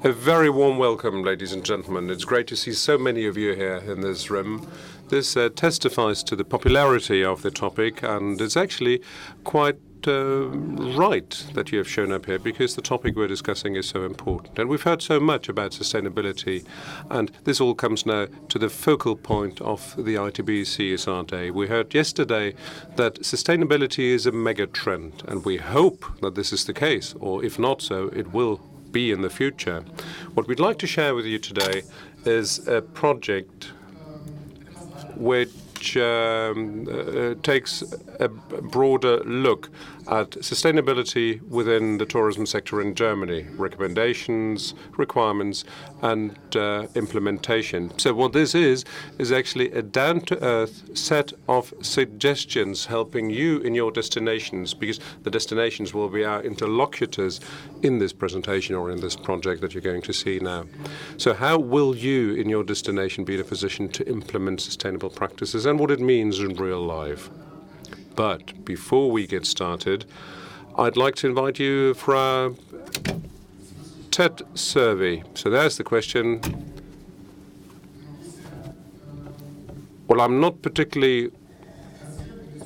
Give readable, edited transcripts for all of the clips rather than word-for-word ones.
A very warm welcome, ladies and gentlemen. It's great to see so many of you here in this room. This testifies to the popularity of the topic, and it's actually quite right that you have shown up here, because the topic we're discussing is so important. And we've heard so much about sustainability, and this all comes now to the focal point of the ITB CSR Day. We heard yesterday that sustainability is a mega trend, and we hope that this is the case, or if not so, it will be in the future. What we'd like to share with you today is a project which takes a broader look at sustainability within the tourism sector in Germany, recommendations, requirements, and implementation. So what this is actually a down-to-earth set of suggestions helping you in your destinations, because the destinations will be our interlocutors in this presentation or in this project that you're going to see now. So how will you in your destination be in a position to implement sustainable practices and what it means in real life? But before we get started, I'd like to invite you for our TED survey. So there's the question. Well, I'm not particularly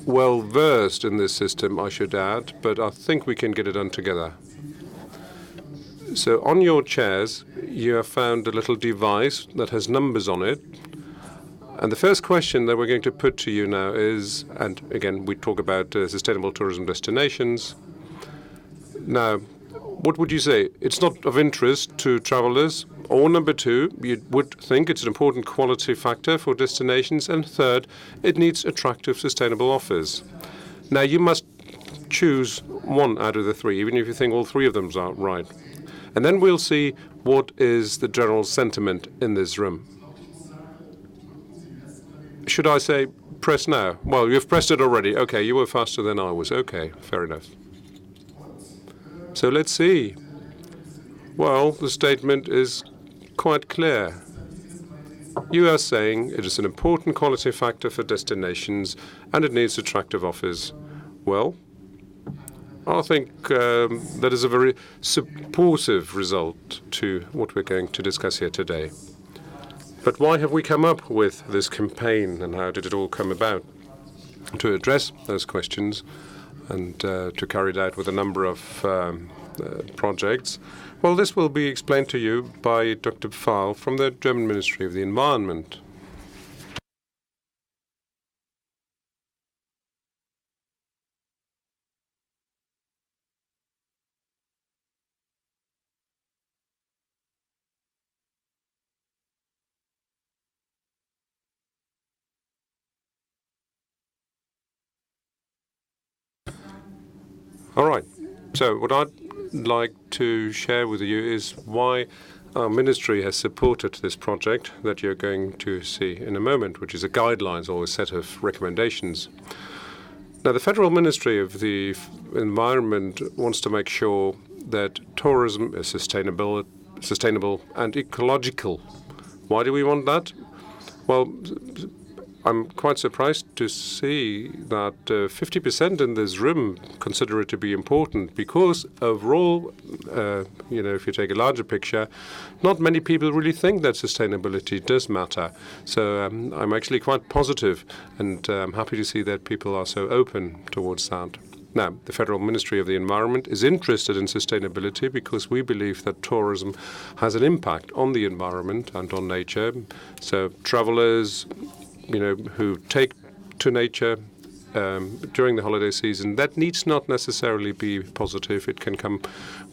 well versed in this system, I should add, but I think we can get it done together. So on your chairs, you have found a little device that has numbers on it. And the first question that we're going to put to you now is, and again, we talk about sustainable tourism destinations. Now, what would you say? It's not of interest to travelers. Or number two, you would think it's an important quality factor for destinations. And third, it needs attractive, sustainable offers. Now, you must choose one out of the three, even if you think all three of them are right. And then we'll see what is the general sentiment in this room. Should I say press now? Well, you've pressed it already. Okay, you were faster than I was. Okay, fair enough. So let's see. Well, the statement is quite clear. You are saying it is an important quality factor for destinations and it needs attractive offers. Well, I think that is a very supportive result to what we're going to discuss here today. But why have we come up with this campaign, and how did it all come about? To address those questions and to carry it out with a number of projects, well, this will be explained to you by Dr. Pfahl from the German Ministry of the Environment. All right. So what I'd like to share with you is why our ministry has supported this project that you're going to see in a moment, which is a guidelines or a set of recommendations. Now, the Federal Ministry of the Environment wants to make sure that tourism is sustainable and ecological. Why do we want that? Well, I'm quite surprised to see that 50% in this room consider it to be important, because overall, if you take a larger picture, not many people really think that sustainability does matter. So I'm actually quite positive, and I'm happy to see that people are so open towards that. Now, the Federal Ministry of the Environment is interested in sustainability because we believe that tourism has an impact on the environment and on nature. So travelers, who take to nature during the holiday season, that needs not necessarily be positive. It can come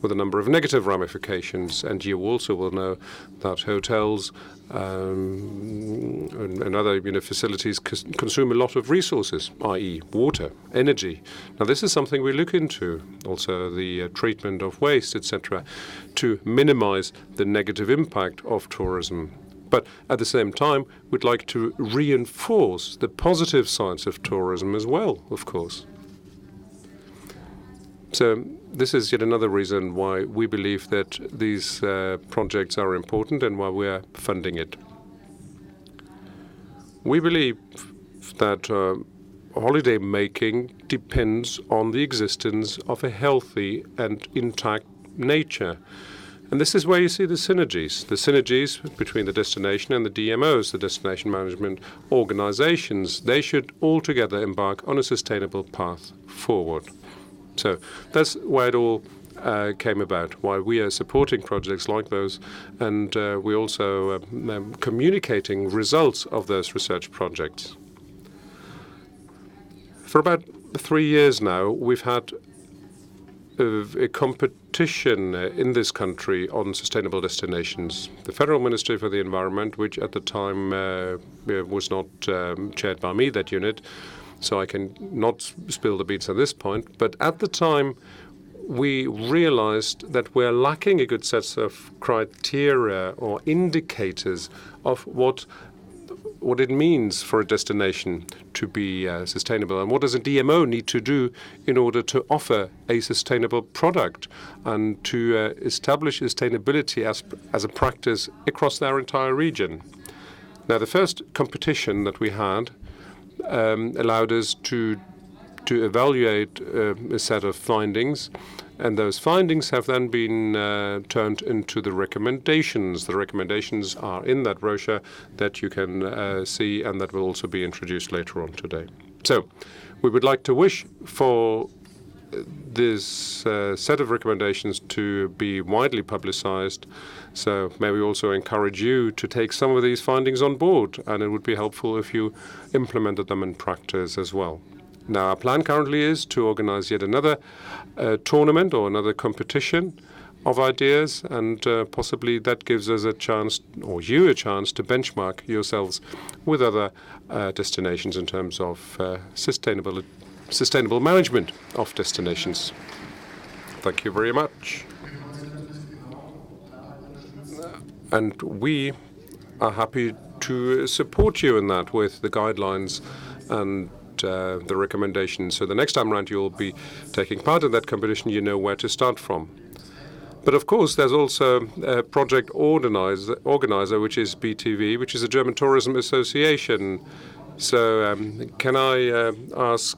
with a number of negative ramifications. And you also will know that hotels and other facilities consume a lot of resources, i.e. water, energy. Now, this is something we look into, also the treatment of waste, etc., to minimize the negative impact of tourism. But at the same time, we'd like to reinforce the positive sides of tourism as well, of course. So this is yet another reason why we believe that these projects are important and why we are funding it. We believe that holiday making depends on the existence of a healthy and intact nature. And this is where you see the synergies between the destination and the DMOs, the destination management organizations. They should all together embark on a sustainable path forward. So that's why it all came about, why we are supporting projects like those, and we're also communicating results of those research projects. For about 3 years now, we've had a competition in this country on sustainable destinations. The Federal Ministry for the Environment, which at the time was not chaired by me, that unit, so I can not spill the beans on this point, but at the time we realized that we're lacking a good set of criteria or indicators of what it means for a destination to be sustainable, and what does a DMO need to do in order to offer a sustainable product and to establish sustainability as a practice across our entire region. Now, the first competition that we had allowed us to evaluate a set of findings, and those findings have then been turned into the recommendations. The recommendations are in that brochure that you can see, and that will also be introduced later on today. So we would like to wish for this set of recommendations to be widely publicized. So may we also encourage you to take some of these findings on board, and it would be helpful if you implemented them in practice as well. Now, our plan currently is to organize yet another tournament or another competition of ideas, and possibly that gives us a chance, or you a chance, to benchmark yourselves with other destinations in terms of sustainable management of destinations. Thank you very much. And we are happy to support you in that with the guidelines and the recommendations. So the next time around you'll be taking part in that competition, you know where to start from. But of course, there's also a project organizer, which is BTV, which is a German Tourism Association. So can I ask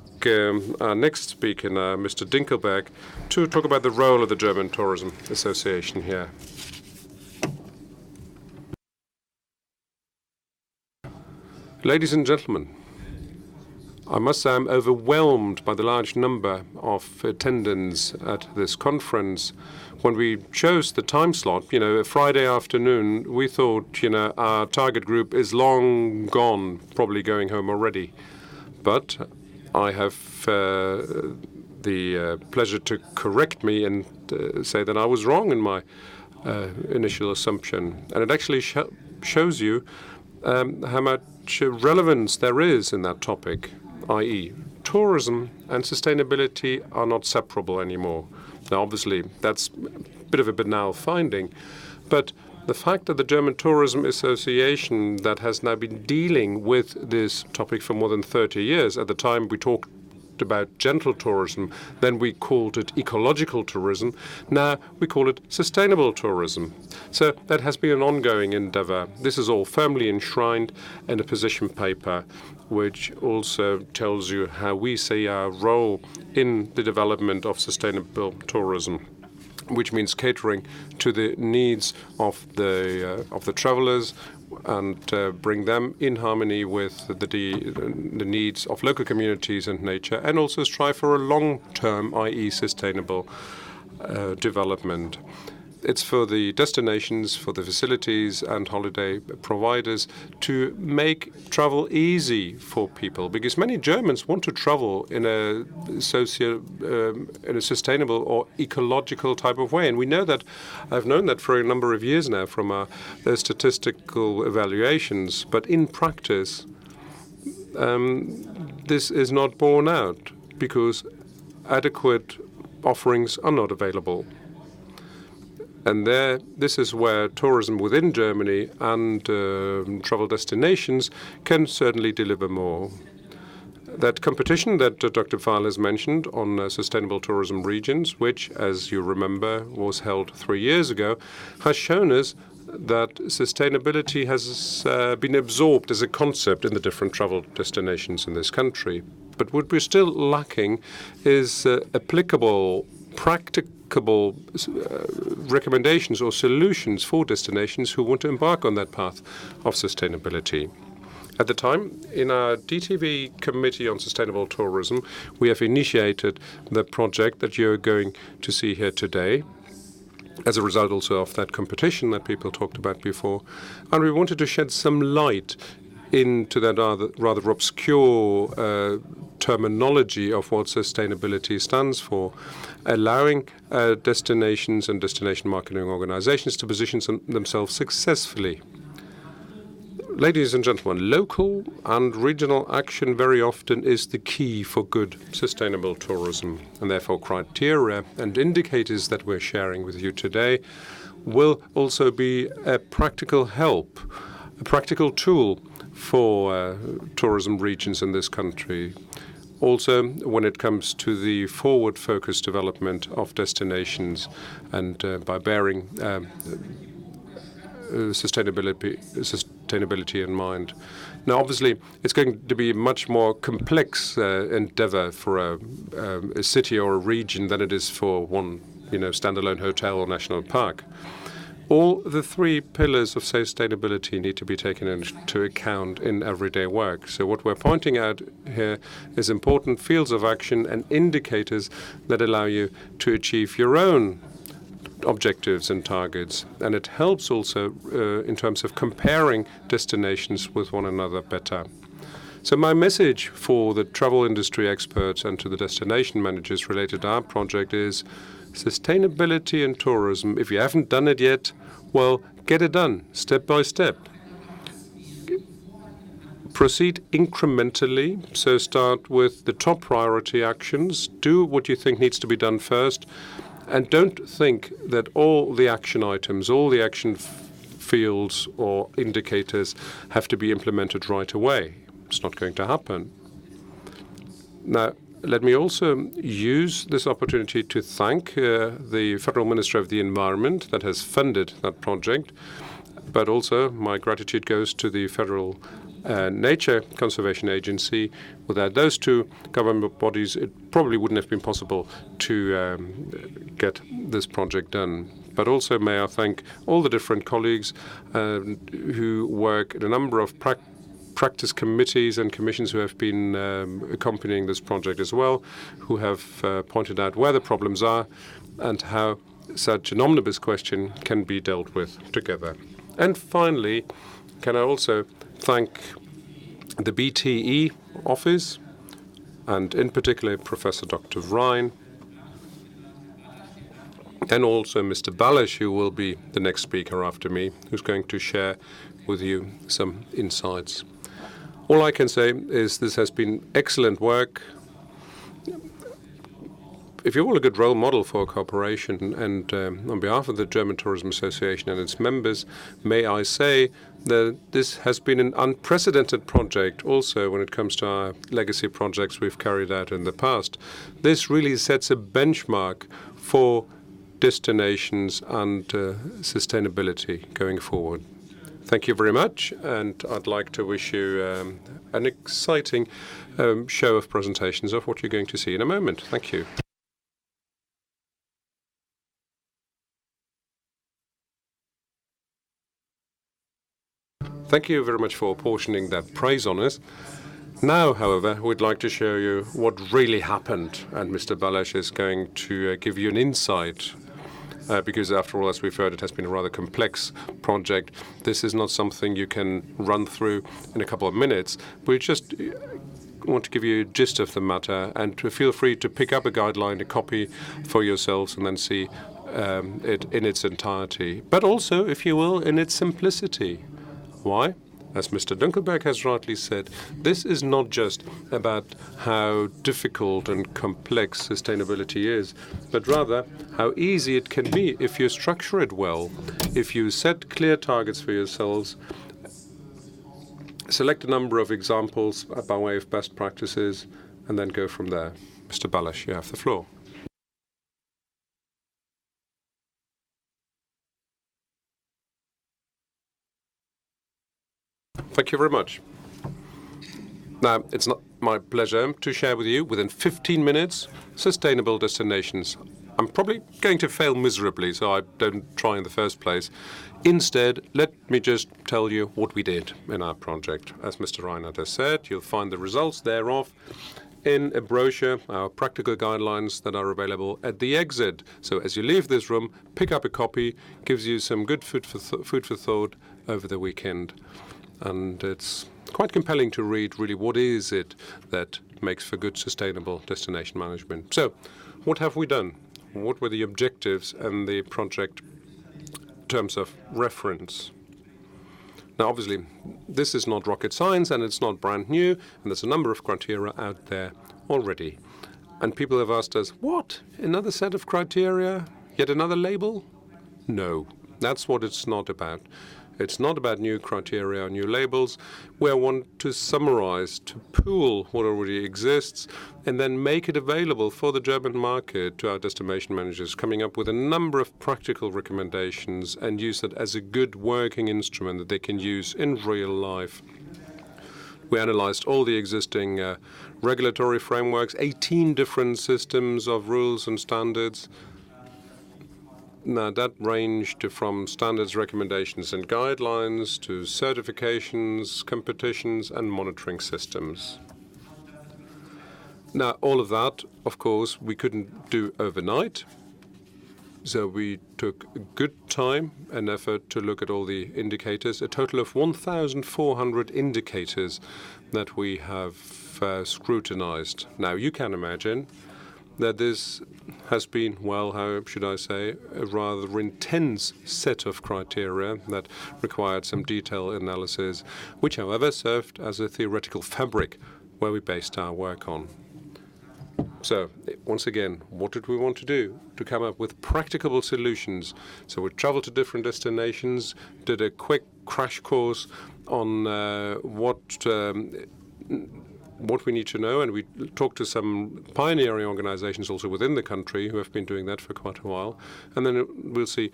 our next speaker, Mr. Dinkelberg, to talk about the role of the German Tourism Association here. Ladies and gentlemen, I must say I'm overwhelmed by the large number of attendants at this conference. When we chose the time slot, a Friday afternoon, we thought, our target group is long gone, probably going home already. But I have the pleasure to correct me and say that I was wrong in my initial assumption. And it actually shows you how much relevance there is in that topic, i.e., tourism and sustainability are not separable anymore. Now, obviously, that's a bit of a banal finding, but the fact that the German Tourism Association, that has now been dealing with this topic for more than 30 years, at the time we talked about gentle tourism, then we called it ecological tourism, now we call it sustainable tourism. So that has been an ongoing endeavor. This is all firmly enshrined in a position paper, which also tells you how we see our role in the development of sustainable tourism, which means catering to the needs of the travelers and bring them in harmony with the needs of local communities and nature, and also strive for a long-term, i.e. sustainable development. It's for the destinations, for the facilities and holiday providers to make travel easy for people, because many Germans want to travel in a sustainable or ecological type of way. And we know that, I've known that for a number of years now from our statistical evaluations, but in practice, this is not borne out because adequate offerings are not available. And this is where tourism within Germany and travel destinations can certainly deliver more. That competition that Dr. Pfahl has mentioned on sustainable tourism regions, which, as you remember, was held 3 years ago, has shown us that sustainability has been absorbed as a concept in the different travel destinations in this country. But what we're still lacking is applicable, practical practicable recommendations or solutions for destinations who want to embark on that path of sustainability. At the time, in our DTV Committee on Sustainable Tourism, we have initiated the project that you're going to see here today, as a result also of that competition that people talked about before. And we wanted to shed some light into that rather obscure terminology of what sustainability stands for, allowing destinations and destination marketing organizations to position themselves successfully. Ladies and gentlemen, local and regional action very often is the key for good sustainable tourism, and therefore criteria and indicators that we're sharing with you today will also be a practical help, a practical tool for tourism regions in this country. Also, when it comes to the forward-focused development of destinations and by bearing sustainability in mind. Now, obviously, it's going to be a much more complex endeavor for a city or a region than it is for one, standalone hotel or national park. All the three pillars of sustainability need to be taken into account in everyday work. So what we're pointing out here is important fields of action and indicators that allow you to achieve your own objectives and targets. And it helps also in terms of comparing destinations with one another better. So my message for the travel industry experts and to the destination managers related to our project is sustainability in tourism. If you haven't done it yet, well, get it done step by step. Proceed incrementally, so start with the top priority actions. Do what you think needs to be done first. And don't think that all the action items, all the action fields or indicators have to be implemented right away. It's not going to happen. Now, let me also use this opportunity to thank the Federal Ministry of the Environment that has funded that project, but also my gratitude goes to the Federal Nature Conservation Agency. Without those two government bodies, it probably wouldn't have been possible to get this project done. But also may I thank all the different colleagues who work in a number of practice committees and commissions who have been accompanying this project as well, who have pointed out where the problems are and how such an omnibus question can be dealt with together. And finally, can I also thank the BTE office, and in particular Professor Dr. Ryan, and also Mr. Balash, who will be the next speaker after me, who's going to share with you some insights. All I can say is this has been excellent work. If you're all a good role model for cooperation, and on behalf of the German Tourism Association and its members, may I say that this has been an unprecedented project also when it comes to our legacy projects we've carried out in the past. This really sets a benchmark for destinations and sustainability going forward. Thank you very much, and I'd like to wish you an exciting show of presentations of what you're going to see in a moment. Thank you. Thank you very much for apportioning that praise on us. Now, however, we'd like to show you what really happened, and Mr. Balash is going to give you an insight, because after all, as we've heard, it has been a rather complex project. This is not something you can run through in a couple of minutes. We just want to give you a gist of the matter, and to feel free to pick up a guideline, a copy for yourselves, and then see it in its entirety, but also, if you will, in its simplicity. Why? As Mr. Dunkelberg has rightly said, this is not just about how difficult and complex sustainability is, but rather how easy it can be if you structure it well, if you set clear targets for yourselves, select a number of examples by way of best practices, and then go from there. Mr. Balash, you have the floor. Thank you very much. Now, it's not my pleasure to share with you, within 15 minutes, sustainable destinations. I'm probably going to fail miserably, so I don't try in the first place. Instead, let me just tell you what we did in our project. As Mr. Reinhardt has said, you'll find the results thereof in a brochure, our practical guidelines that are available at the exit. So as you leave this room, pick up a copy, gives you some good food for thought over the weekend. And it's quite compelling to read really what is it that makes for good sustainable destination management. So what have we done? What were the objectives and the project terms of reference? Now, obviously, this is not rocket science and it's not brand new, and there's a number of criteria out there already. And people have asked us, what? Another set of criteria? Yet another label? No, that's what it's not about. It's not about new criteria or new labels. We want to summarize, to pool what already exists, and then make it available for the German market to our destination managers, coming up with a number of practical recommendations and use it as a good working instrument that they can use in real life. We analyzed all the existing regulatory frameworks, 18 different systems of rules and standards. Now, that ranged from standards, recommendations and guidelines to certifications, competitions and monitoring systems. Now, all of that, of course, we couldn't do overnight. So we took good time and effort to look at all the indicators, a total of 1,400 indicators that we have scrutinized. Now, you can imagine that this has been, well, how should I say, a rather intense set of criteria that required some detailed analysis, which, however, served as a theoretical fabric where we based our work on. So, once again, what did we want to do? To come up with practicable solutions. So we traveled to different destinations, did a quick crash course on what we need to know, and we talked to some pioneering organizations also within the country who have been doing that for quite a while. And then we'll see,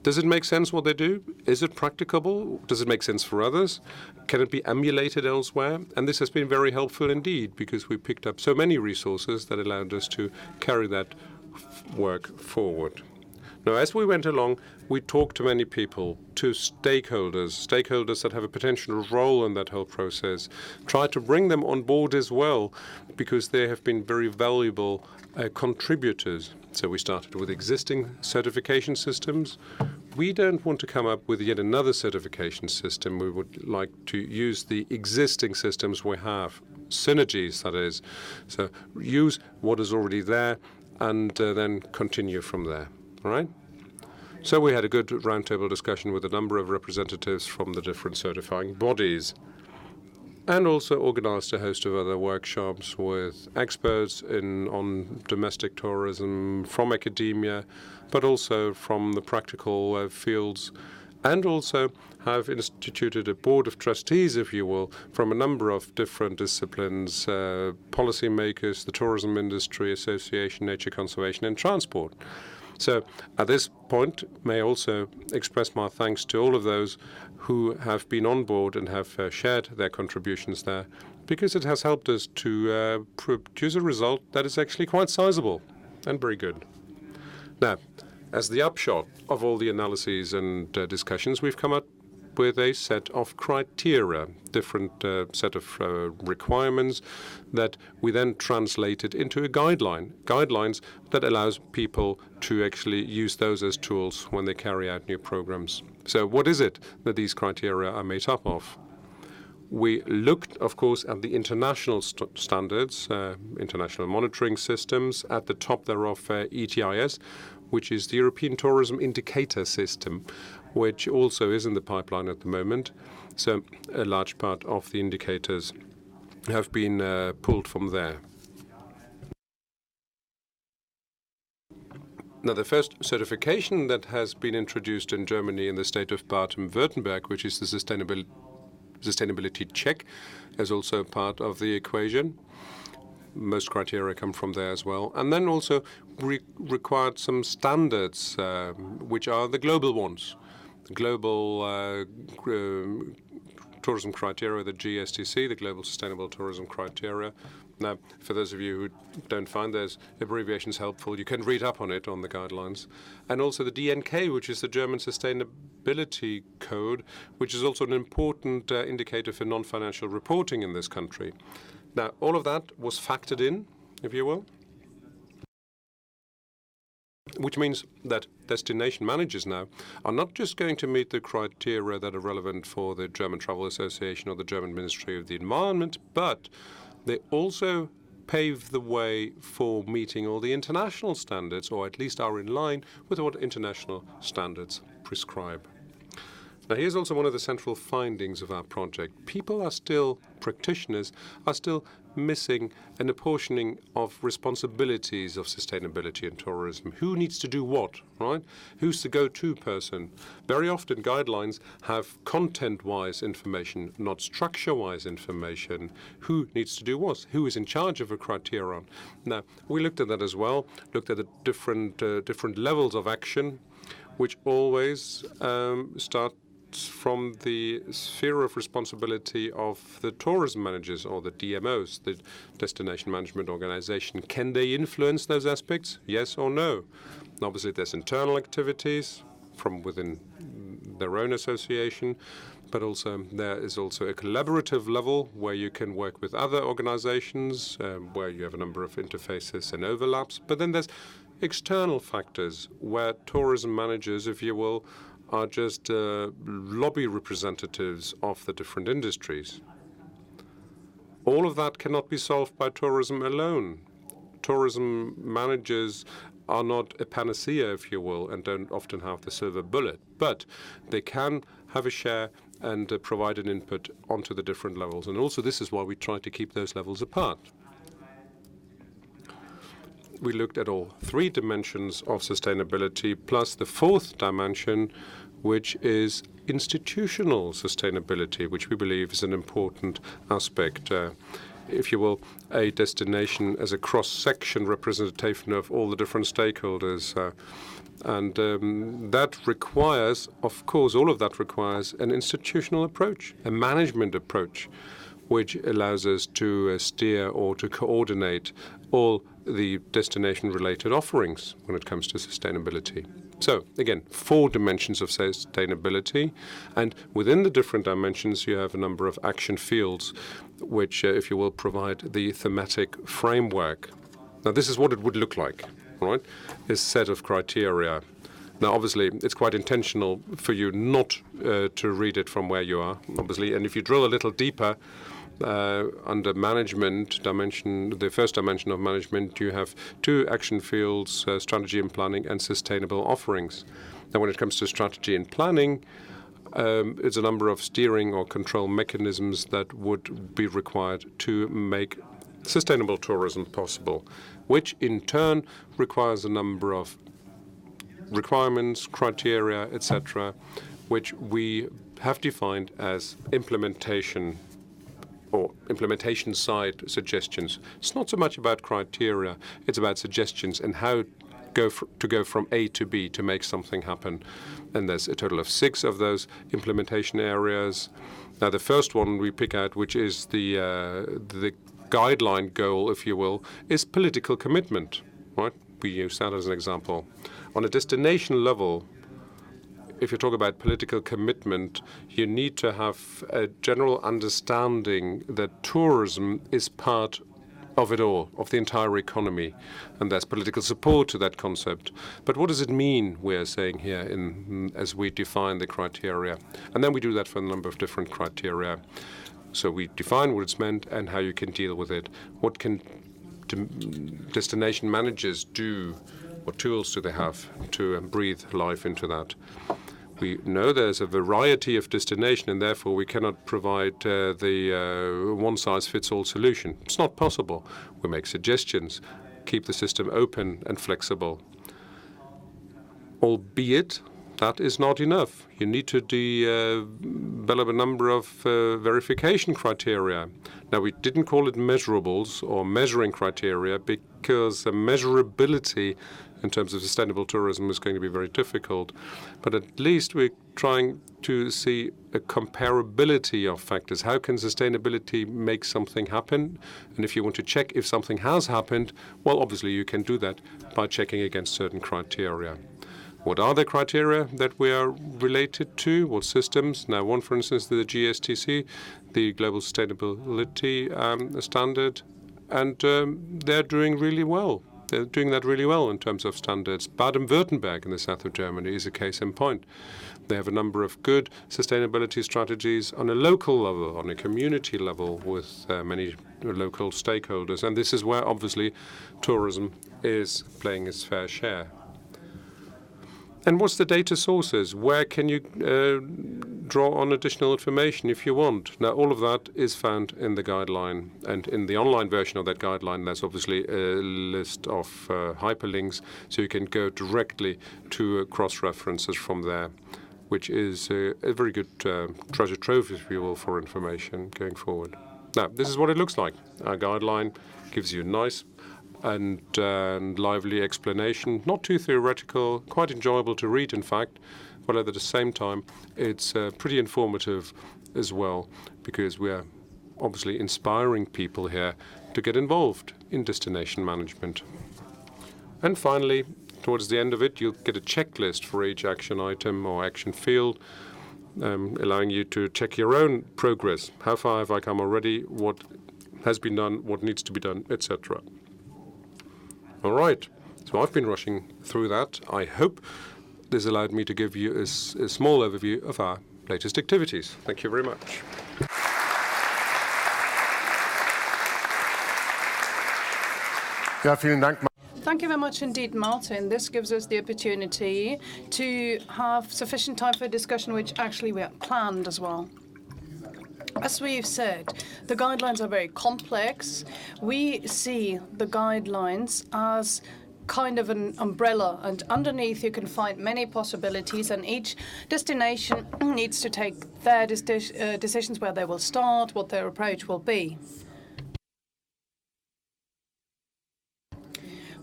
does it make sense what they do? Is it practicable? Does it make sense for others? Can it be emulated elsewhere? And this has been very helpful indeed, because we picked up so many resources that allowed us to carry that work forward. Now, as we went along, we talked to many people, to stakeholders that have a potential role in that whole process, tried to bring them on board as well, because they have been very valuable contributors. So we started with existing certification systems. We don't want to come up with yet another certification system. We would like to use the existing systems we have, synergies, that is. So use what is already there and then continue from there. All right? So we had a good roundtable discussion with a number of representatives from the different certifying bodies, and also organized a host of other workshops with experts on domestic tourism from academia, but also from the practical fields, and also have instituted a board of trustees, if you will, from a number of different disciplines, policymakers, the tourism industry association, nature conservation and transport. So at this point, may I also express my thanks to all of those who have been on board and have shared their contributions there, because it has helped us to produce a result that is actually quite sizable and very good. Now, as the upshot of all the analyses and discussions, we've come up with a set of criteria, different set of requirements that we then translated into a guidelines that allows people to actually use those as tools when they carry out new programs. So what is it that these criteria are made up of? We looked, of course, at the international standards, international monitoring systems. At the top thereof, ETIS, which is the European Tourism Indicator System, which also is in the pipeline at the moment. So a large part of the indicators have been pulled from there. Now, the first certification that has been introduced in Germany in the state of Baden-Württemberg, which is the sustainability check, is also part of the equation. Most criteria come from there as well. And then also required some standards, which are the global ones. The global tourism criteria, the GSTC, the Global Sustainable Tourism Criteria, Now, for those of you who don't find those abbreviations helpful, you can read up on it on the guidelines. And also the DNK, which is the German Sustainability Code, which is also an important indicator for non-financial reporting in this country. Now, all of that was factored in, if you will, which means that destination managers now are not just going to meet the criteria that are relevant for the German Travel Association or the German Ministry of the Environment, but they also pave the way for meeting all the international standards, or at least are in line with what international standards prescribe. Now, here's also one of the central findings of our project. Practitioners are still missing an apportioning of responsibilities of sustainability in tourism. Who needs to do what, right? Who's the go-to person? Very often guidelines have content-wise information, not structure-wise information. Who needs to do what? Who is in charge of a criterion? Now, we looked at that as well, looked at the different levels of action, which always start from the sphere of responsibility of the tourism managers or the DMOs, the Destination Management Organization. Can they influence those aspects? Yes or no? Obviously, there's internal activities from within their own association, but also there is also a collaborative level where you can work with other organizations, where you have a number of interfaces and overlaps. But then there's external factors where tourism managers, if you will, are just lobby representatives of the different industries. All of that cannot be solved by tourism alone. Tourism managers are not a panacea, if you will, and don't often have the silver bullet, but they can have a share and provide an input onto the different levels. And also this is why we try to keep those levels apart. We looked at all three dimensions of sustainability, plus the fourth dimension, which is institutional sustainability, which we believe is an important aspect. If you will, a destination as a cross-section representation of all the different stakeholders. And that requires, of course, all of that requires an institutional approach, a management approach, which allows us to steer or to coordinate all the destination-related offerings when it comes to sustainability. So, again, 4 dimensions of sustainability, and within the different dimensions you have a number of action fields which, if you will, provide the thematic framework. Now, this is what it would look like, right? A set of criteria. Now, obviously, it's quite intentional for you not to read it from where you are, obviously, and if you drill a little deeper, under management dimension, the first dimension of management, you have 2 action fields, strategy and planning, and sustainable offerings. Now, when it comes to strategy and planning, it's a number of steering or control mechanisms that would be required to make sustainable tourism possible, which in turn requires a number of requirements, criteria, etc., which we have defined as implementation or implementation side suggestions. It's not so much about criteria, it's about suggestions and how to go from A to B to make something happen. And there's a total of 6 of those implementation areas. Now, the first one we pick out, which is the guideline goal, if you will, is political commitment, right? We use that as an example. On a destination level, if you talk about political commitment, you need to have a general understanding that tourism is part of it all, of the entire economy, and there's political support to that concept. But what does it mean, we're saying here, as we define the criteria? And then we do that for a number of different criteria. So we define what it's meant and how you can deal with it. What can destination managers do? What tools do they have to breathe life into that? We know there's a variety of destination, and therefore we cannot provide the one-size-fits-all solution. It's not possible. We make suggestions, keep the system open and flexible. Albeit, that is not enough. You need to develop a number of verification criteria. Now, we didn't call it measurables or measuring criteria because measurability in terms of sustainable tourism is going to be very difficult. But at least we're trying to see a comparability of factors. How can sustainability make something happen? And if you want to check if something has happened, well, obviously you can do that by checking against certain criteria. What are the criteria that we are related to? What systems? Now, one, for instance, the GSTC, the Global Sustainability Standard, and they're doing really well. They're doing that really well in terms of standards. Baden-Württemberg in the south of Germany is a case in point. They have a number of good sustainability strategies on a local level, on a community level, with many local stakeholders. And this is where, obviously, tourism is playing its fair share. And what's the data sources? Where can you draw on additional information if you want? Now, all of that is found in the guideline. And in the online version of that guideline, there's obviously a list of hyperlinks, so you can go directly to cross-references from there, which is a very good treasure trove, if you will, for information going forward. Now, this is what it looks like. Our guideline gives you a nice and lively explanation, not too theoretical, quite enjoyable to read, in fact, but at the same time, it's pretty informative as well, because we're obviously inspiring people here to get involved in destination management. And finally, towards the end of it, you'll get a checklist for each action item or action field, allowing you to check your own progress. How far have I come already? What has been done? What needs to be done, etc. All right, so I've been rushing through that. I hope this allowed me to give you a small overview of our latest activities. Thank you very much. Ja, vielen Dank. Thank you very much indeed, Martin. This gives us the opportunity to have sufficient time for discussion, which actually we had planned as well. As we've said, the guidelines are very complex. We see the guidelines as kind of an umbrella, and underneath you can find many possibilities, and each destination needs to take their decisions where they will start, what their approach will be.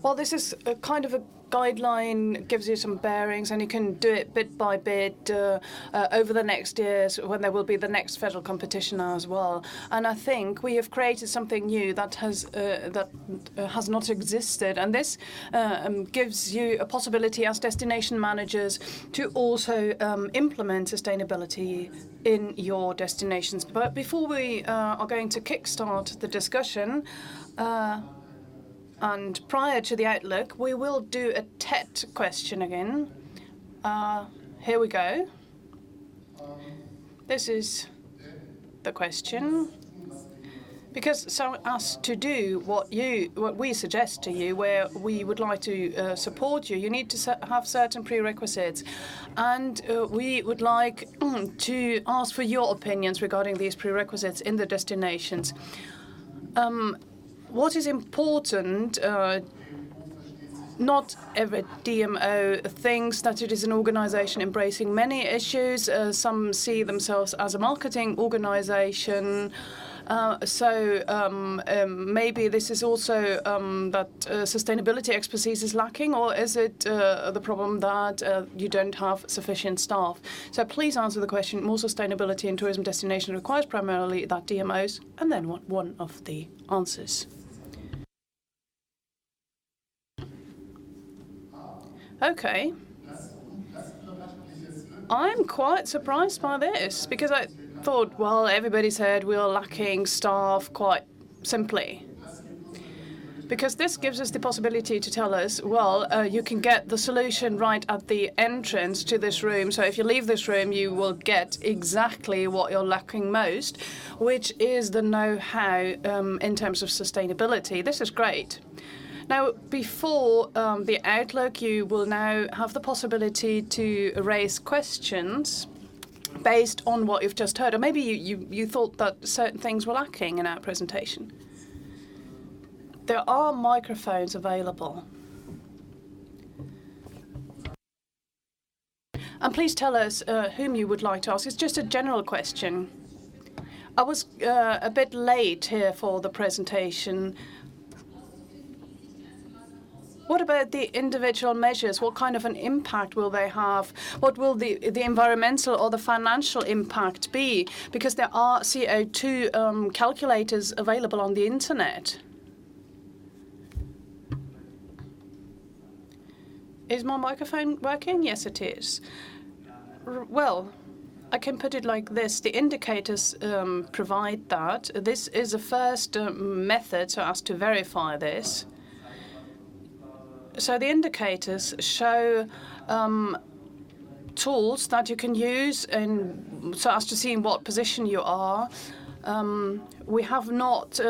Well, this is a kind of a guideline, gives you some bearings, and you can do it bit by bit over the next years when there will be the next federal competition as well. And I think we have created something new that has not existed, and this gives you a possibility as destination managers to also implement sustainability in your destinations. But before we are going to kickstart the discussion, and prior to the outlook, we will do a TET question again. Here we go. This is the question. Because so as to do what we suggest to you, where we would like to support you, you need to have certain prerequisites. And we would like to ask for your opinions regarding these prerequisites in the destinations. What is important, not every DMO thinks that it is an organization embracing many issues. Some see themselves as a marketing organization. Maybe this is also that sustainability expertise is lacking, or is it the problem that you don't have sufficient staff? So please answer the question. More sustainability in tourism destination requires primarily that DMOs, and then one of the answers. Okay. I'm quite surprised by this, because I thought, well, everybody said we are lacking staff, quite simply. Because this gives us the possibility to tell us, well, you can get the solution right at the entrance to this room. So if you leave this room, you will get exactly what you're lacking most, which is the know-how in terms of sustainability. This is great. Now, before the outlook, you will now have the possibility to raise questions based on what you've just heard. Or maybe you thought that certain things were lacking in our presentation. There are microphones available. And please tell us whom you would like to ask. It's just a general question. I was a bit late here for the presentation. What about the individual measures? What kind of an impact will they have? What will the environmental or the financial impact be? Because there are CO2 calculators available on the internet. Is my microphone working? Yes, it is. Well, I can put it like this. The indicators provide that. This is a first method so as to verify this. So the indicators show tools that you can use so as to see in what position you are. We have not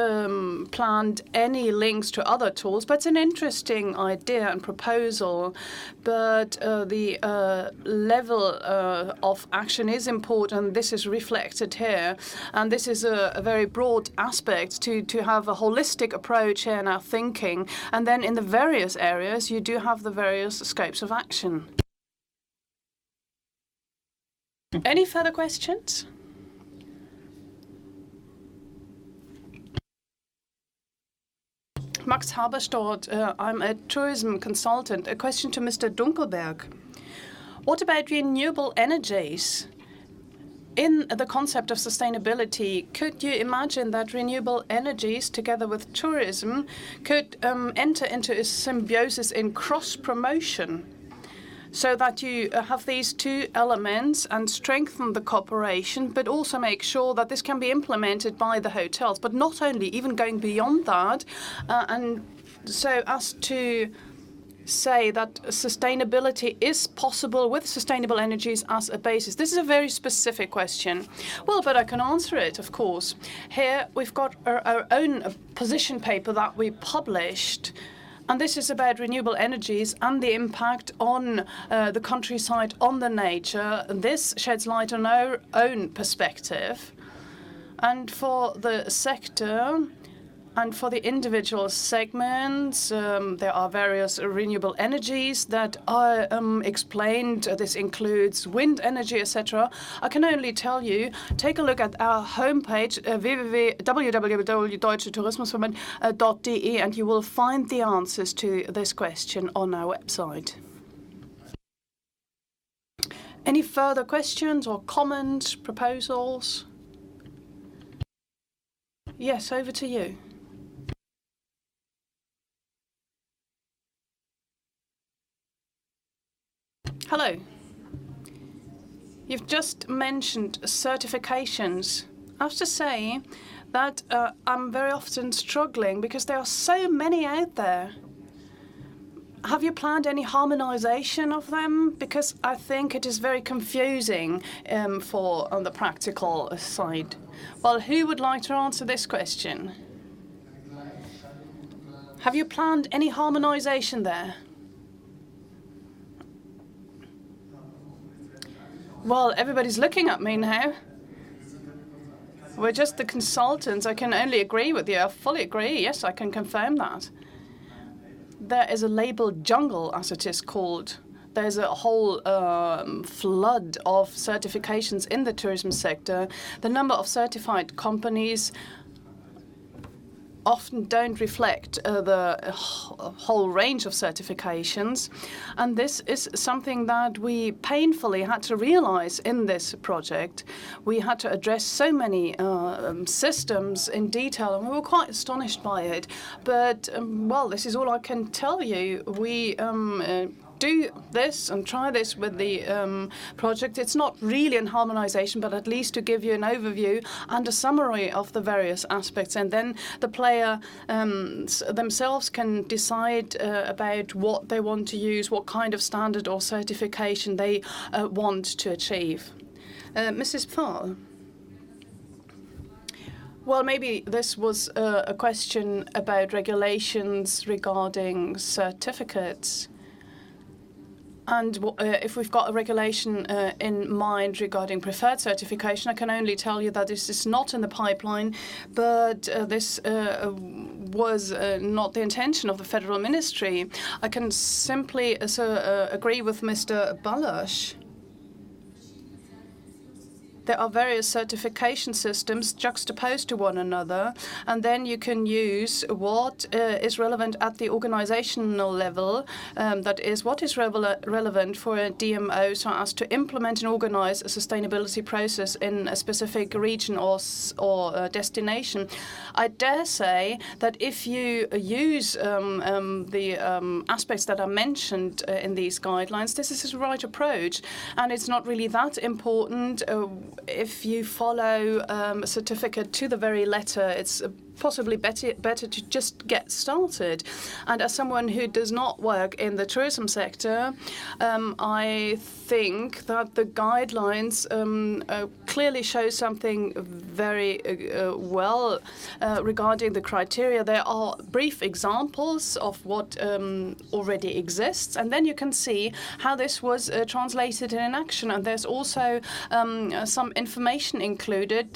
planned any links to other tools, but it's an interesting idea and proposal. But the level of action is important. This is reflected here. And this is a very broad aspect to have a holistic approach here in our thinking. And then in the various areas, you do have the various scopes of action. Any further questions? Max Haberstort, I'm a tourism consultant. A question to Mr. Dunkelberg. What about renewable energies? In the concept of sustainability, could you imagine that renewable energies, together with tourism, could enter into a symbiosis in cross-promotion, so that you have these two elements and strengthen the cooperation, but also make sure that this can be implemented by the hotels, but not only, even going beyond that, and so as to say that sustainability is possible with sustainable energies as a basis? This is a very specific question. Well, but I can answer it, of course. Here we've got our own position paper that we published. And this is about renewable energies and the impact on the countryside, on the nature. This sheds light on our own perspective. And for the sector and for the individual segments, there are various renewable energies that are explained. This includes wind energy, etc. I can only tell you, take a look at our homepage, www.deutschetourismusverband.de, and you will find the answers to this question on our website. Any further questions or comments, proposals? Yes, over to you. Hello. You've just mentioned certifications. I have to say that I'm very often struggling because there are so many out there. Have you planned any harmonization of them? Because I think it is very confusing on the practical side. Well, who would like to answer this question? Have you planned any harmonization there? Well, everybody's looking at me now. We're just the consultants. I can only agree with you. I fully agree. Yes, I can confirm that. There is a label jungle, as it is called. There's a whole flood of certifications in the tourism sector. The number of certified companies often don't reflect the whole range of certifications. And this is something that we painfully had to realize in this project. We had to address so many systems in detail, and we were quite astonished by it. But, well, this is all I can tell you. We do this and try this with the project. It's not really an harmonization, but at least to give you an overview and a summary of the various aspects. And then the player themselves can decide about what they want to use, what kind of standard or certification they want to achieve. Mrs. Pfahl. Well, maybe this was a question about regulations regarding certificates. And if we've got a regulation in mind regarding preferred certification, I can only tell you that this is not in the pipeline, but this was not the intention of the federal ministry. I can simply agree with Mr. Balasch. there are various certification systems juxtaposed to one another, and then you can use what is relevant at the organizational level, that is, what is relevant for a DMO so as to implement and organize a sustainability process in a specific region or destination. I dare say that if you use the aspects that are mentioned in these guidelines, this is the right approach, and it's not really that important if you follow a certificate to the very letter. It's possibly better to just get started. And as someone who does not work in the tourism sector, I think that the guidelines clearly show something very well regarding the criteria. There are brief examples of what already exists, and then you can see how this was translated in action. And there's also some information included.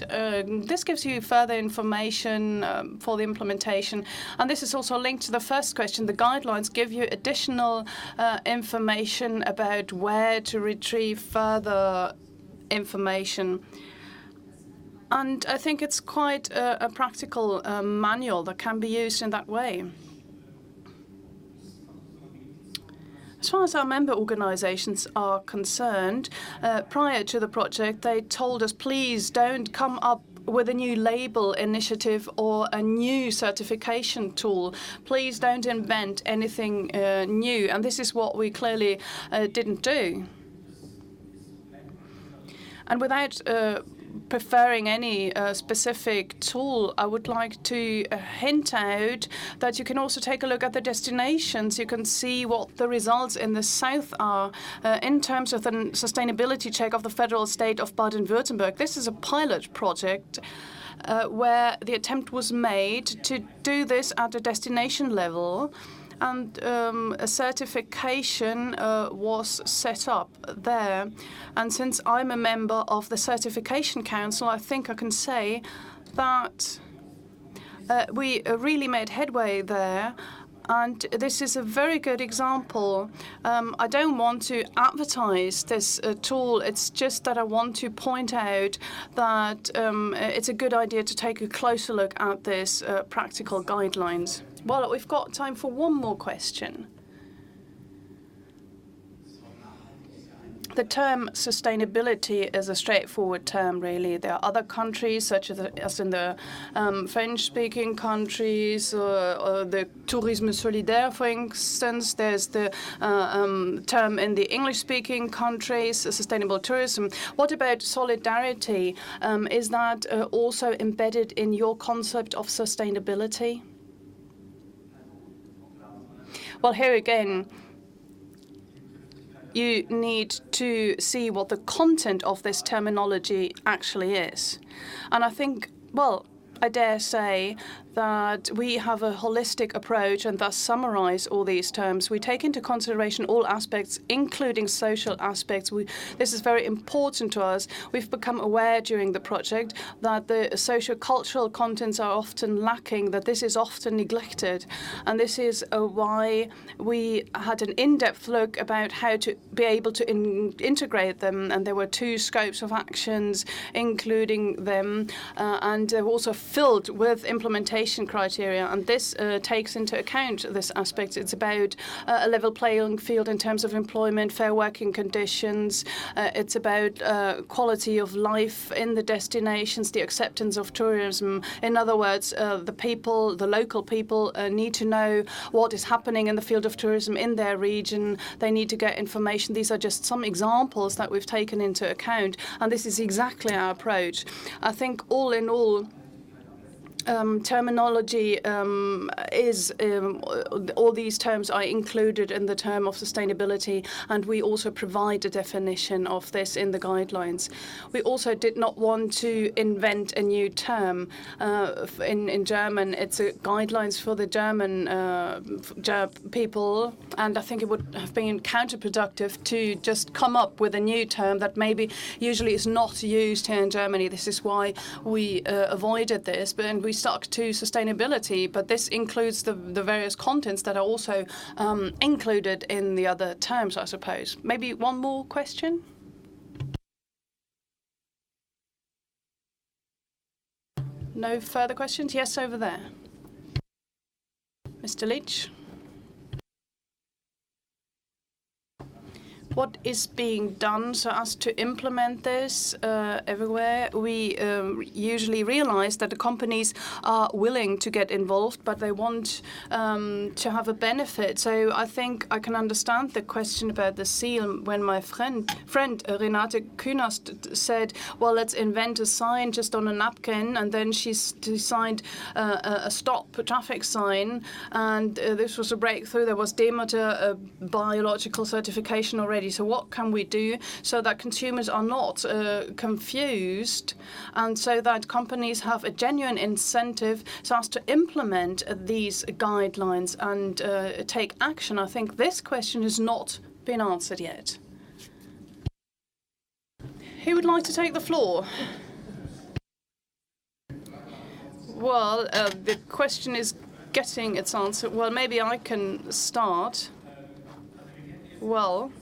This gives you further information for the implementation. And this is also linked to the first question. The guidelines give you additional information about where to retrieve further information. And I think it's quite a practical manual that can be used in that way. As far as our member organizations are concerned, prior to the project, they told us, please don't come up with a new label initiative or a new certification tool. Please don't invent anything new. And this is what we clearly didn't do. And without preferring any specific tool, I would like to hint out that you can also take a look at the destinations. You can see what the results in the south are in terms of the sustainability check of the federal state of Baden-Württemberg. This is a pilot project where the attempt was made to do this at a destination level, and a certification was set up there. And since I'm a member of the Certification Council, I think I can say that we really made headway there. And this is a very good example. I don't want to advertise this tool. It's just that I want to point out that it's a good idea to take a closer look at this practical guidelines. Well, we've got time for one more question. The term sustainability is a straightforward term, really. There are other countries, such as in the French-speaking countries, or the tourisme solidaire, for instance. There's the term in the English-speaking countries, sustainable tourism. What about solidarity? Is that also embedded in your concept of sustainability? Well, here again, you need to see what the content of this terminology actually is. And I think, well, I dare say that we have a holistic approach and thus summarize all these terms. We take into consideration all aspects, including social aspects. This is very important to us. We've become aware during the project that the socio-cultural contents are often lacking, that this is often neglected. And this is why we had an in-depth look about how to be able to integrate them. And there were 2 scopes of actions, including them, and they were also filled with implementation criteria, and this takes into account this aspect. It's about a level playing field in terms of employment, fair working conditions. It's about quality of life in the destinations, the acceptance of tourism. In other words, the local people need to know what is happening in the field of tourism in their region. They need to get information. These are just some examples that we've taken into account, and this is exactly our approach. I think all in all, terminology is all these terms are included in the term of sustainability, and we also provide a definition of this in the guidelines. We also did not want to invent a new term. In German, it's guidelines for the German people, and I think it would have been counterproductive to just come up with a new term that maybe usually is not used here in Germany. This is why we avoided this, and we stuck to sustainability, but this includes the various contents that are also included in the other terms, I suppose. Maybe one more question? No further questions? Yes, over there. Mr. Leach. What is being done so as to implement this everywhere? We usually realize that the companies are willing to get involved, but they want to have a benefit. So I think I can understand the question about the seal when my friend Renate Künast said, well, let's invent a sign just on a napkin, and then she's designed a stop traffic sign, and this was a breakthrough. There was Demeter biological certification already. So what can we do so that consumers are not confused, and so that companies have a genuine incentive so as to implement these guidelines and take action? I think this question has not been answered yet. Who would like to take the floor? Well, the question is getting its answer. Well, maybe I can start. Well,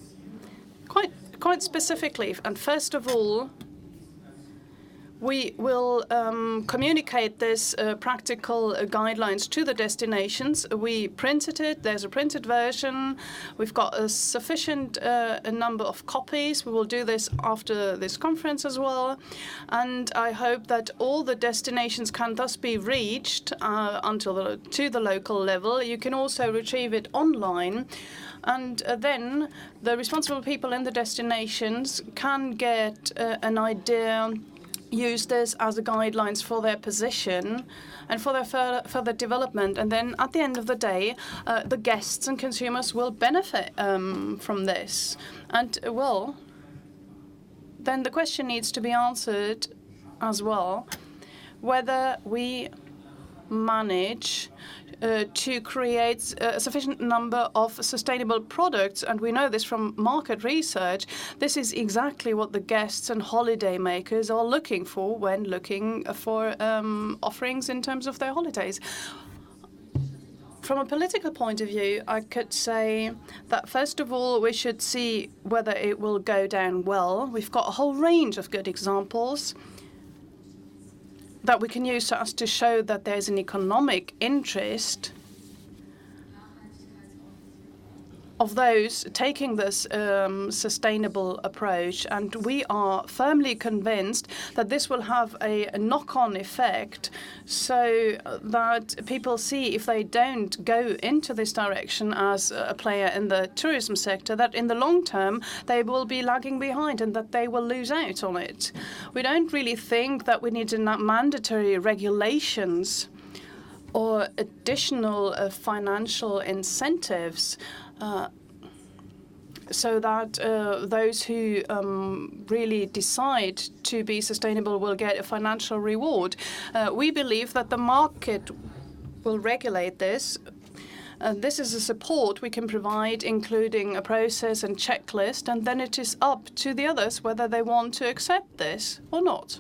quite specifically, and first of all, we will communicate this practical guidelines to the destinations. We printed it. There's a printed version. We've got a sufficient number of copies. We will do this after this conference as well. And I hope that all the destinations can thus be reached to the local level. You can also retrieve it online. And then the responsible people in the destinations can get an idea, use this as a guidelines for their position and for their further development. And then at the end of the day, the guests and consumers will benefit from this. And, well, then the question needs to be answered as well, whether we manage to create a sufficient number of sustainable products. And we know this from market research. This is exactly what the guests and holiday makers are looking for when looking for offerings in terms of their holidays. From a political point of view, I could say that, first of all, we should see whether it will go down well. We've got a whole range of good examples that we can use so as to show that there's an economic interest of those taking this sustainable approach. And we are firmly convinced that this will have a knock-on effect, so that people see, if they don't go into this direction as a player in the tourism sector, that in the long term they will be lagging behind and that they will lose out on it. We don't really think that we need mandatory regulations or additional financial incentives so that those who really decide to be sustainable will get a financial reward. We believe that the market will regulate this. This is a support we can provide, including a process and checklist, and then it is up to the others whether they want to accept this or not.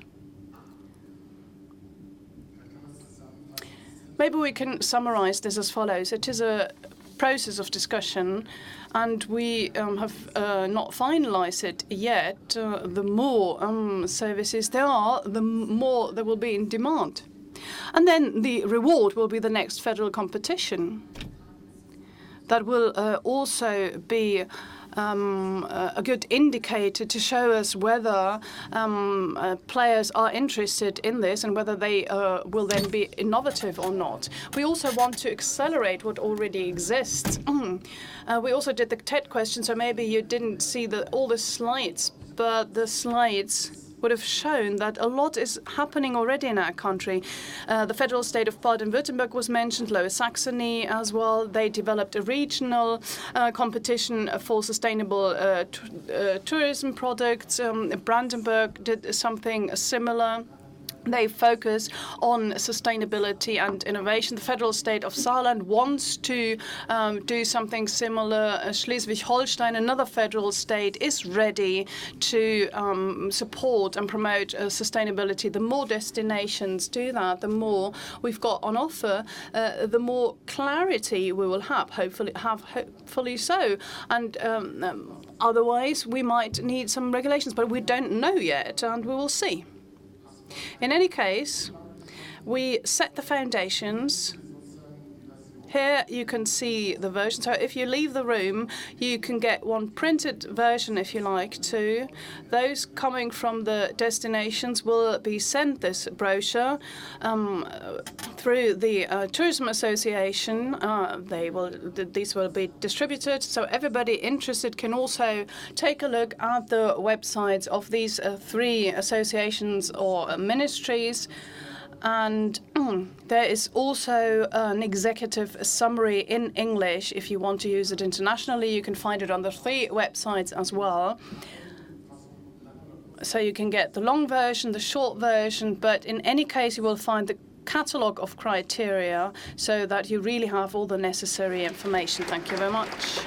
Maybe we can summarize this as follows. It is a process of discussion, and we have not finalized it yet. The more services there are, the more there will be in demand. And then the reward will be the next federal competition. That will also be a good indicator to show us whether players are interested in this and whether they will then be innovative or not. We also want to accelerate what already exists. We also did the TED question, so maybe you didn't see all the slides, but the slides would have shown that a lot is happening already in our country. The federal state of Baden-Württemberg was mentioned, Lower Saxony as well. They developed a regional competition for sustainable tourism products. Brandenburg did something similar. They focus on sustainability and innovation. The federal state of Saarland wants to do something similar. Schleswig-Holstein, another federal state, is ready to support and promote sustainability. The more destinations do that, the more we've got on offer, the more clarity we will have, hopefully so. And otherwise, we might need some regulations, but we don't know yet, and we will see. In any case, We set the foundations. Here you can see the version. So if you leave the room, you can get one printed version if you like to. Those coming from the destinations will be sent this brochure through the Tourism Association. These will be distributed, so everybody interested can also take a look at the websites of these three associations or ministries. And there is also an executive summary in English. If you want to use it internationally, you can find it on the three websites as well. So you can get the long version, the short version, but in any case, you will find the catalogue of criteria so that you really have all the necessary information. Thank you very much.